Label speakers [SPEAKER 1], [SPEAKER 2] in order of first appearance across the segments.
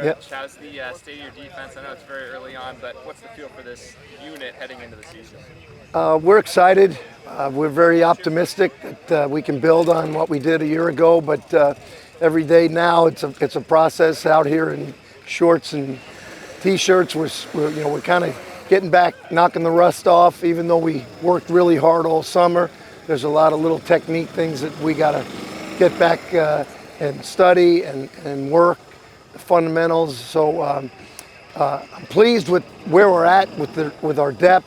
[SPEAKER 1] Yep.
[SPEAKER 2] How's the state of your defense? I know it's very early on, but what's the feel for this unit heading into the season?
[SPEAKER 1] We're excited. We're very optimistic that we can build on what we did a year ago, but every day now it's a process out here in shorts and t-shirts. We're kind of getting back, knocking the rust off, even though we worked really hard all summer. There's a lot of little technique things that we got to get back and study and work the fundamentals. So I'm pleased with where we're at with our depth,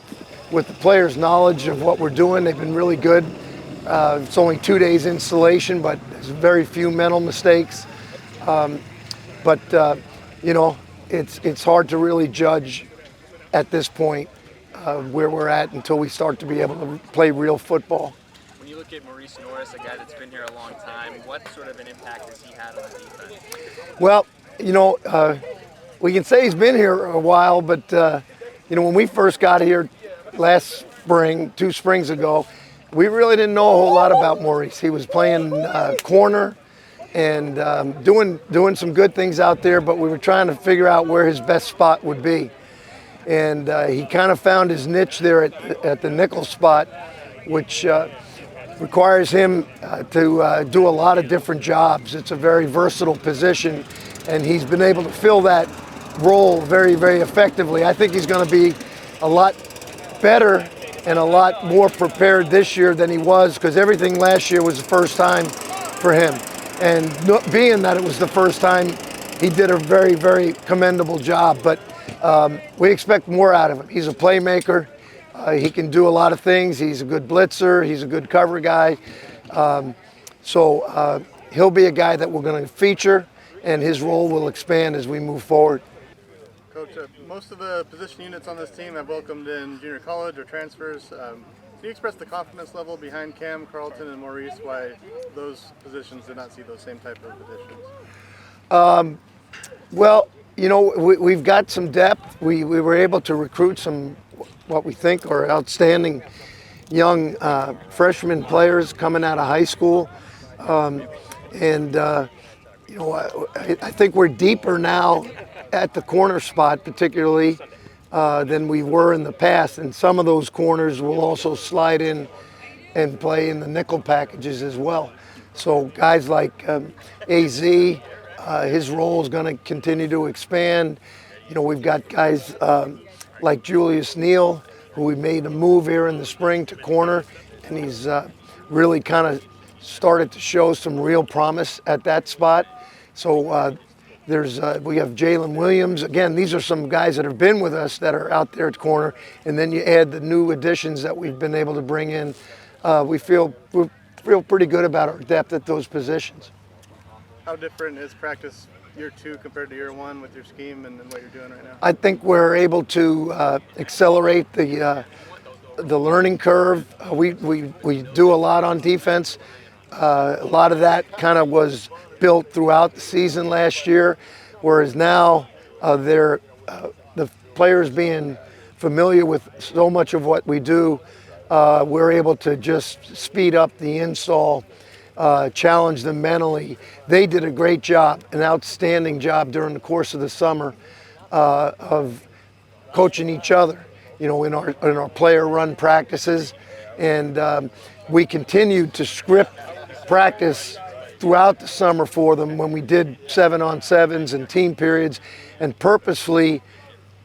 [SPEAKER 1] with the players' knowledge of what we're doing. They've been really good. It's only 2 days installation, but there's very few mental mistakes. It's hard to really judge at this point where we're at until we start to be able to play real football.
[SPEAKER 2] When you look at Maurice Norris, a guy that's been here a long time, what sort of an impact has he had on the defense?
[SPEAKER 1] Well, we can say he's been here a while, but when we first got here last spring, 2 springs ago, we really didn't know a whole lot about Maurice. He was playing corner and doing some good things out there, but we were trying to figure out where his best spot would be. And he kind of found his niche there at the nickel spot, which requires him to do a lot of different jobs. It's a very versatile position, and he's been able to fill that role very, very effectively. I think he's going to be a lot better and a lot more prepared this year than he was, because everything last year was the first time for him. And being that it was the first time, he did a very, very commendable job. But we expect more out of him. He's a playmaker. He can do a lot of things. He's a good blitzer. He's a good cover guy. So he'll be a guy that we're going to feature, and his role will expand as we move forward.
[SPEAKER 3] Coach, most of the position units on this team have welcomed in junior college or transfers. Can you express the confidence level behind Cam, Carlton, and Maurice, why those positions did not see those same type of additions?
[SPEAKER 1] We've got some depth. We were able to recruit some what we think are outstanding young freshman players coming out of high school. I think we're deeper now at the corner spot, particularly than we were in the past. And some of those corners will also slide in and play in the nickel packages as well. So guys like AZ, his role is going to continue to expand. We've got guys like Julius Neal, who we made a move here in the spring to corner, and he's really kind of started to show some real promise at that spot. So we have Jalen Williams. Again, these are some guys that have been with us that are out there at corner, and then you add the new additions that we've been able to bring in. We feel pretty good about our depth at those positions.
[SPEAKER 3] How different is practice year 2 compared to year 1 with your scheme and what you're doing right now?
[SPEAKER 1] I think we're able to accelerate the learning curve. We do a lot on defense. A lot of that kind of was built throughout the season last year, whereas now the players being familiar with so much of what we do, we're able to just speed up the install, challenge them mentally. They did a great job, an outstanding job during the course of the summer of coaching each other, in our player run practices. And we continued to script practice throughout the summer for them when we did 7-on-7s and team periods, and purposefully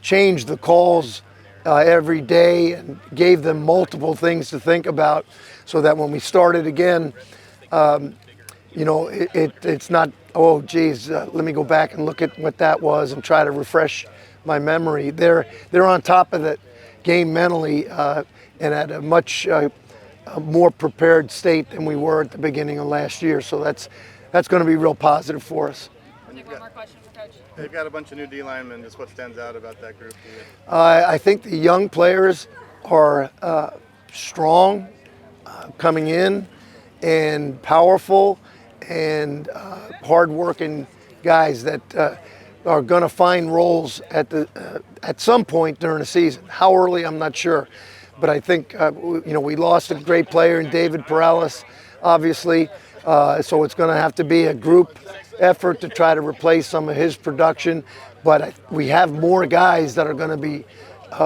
[SPEAKER 1] changed the calls every day and gave them multiple things to think about, so that when we started again, it's not, oh geez, let me go back and look at what that was and try to refresh my memory. They're on top of that game mentally and at a much more prepared state than we were at the beginning of last year. So that's going to be real positive for us.
[SPEAKER 4] One more question for Coach.
[SPEAKER 3] They've got a bunch of new D linemen. Just what stands out about that group?
[SPEAKER 1] I think the young players are strong, coming in, and powerful, and hard-working guys that are going to find roles at some point during the season. How early, I'm not sure. But I think, we lost a great player in David Perales, obviously. So it's going to have to be a group effort to try to replace some of his production, but we have more guys that are going to be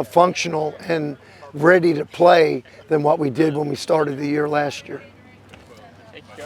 [SPEAKER 1] functional and ready to play than what we did when we started the year last year.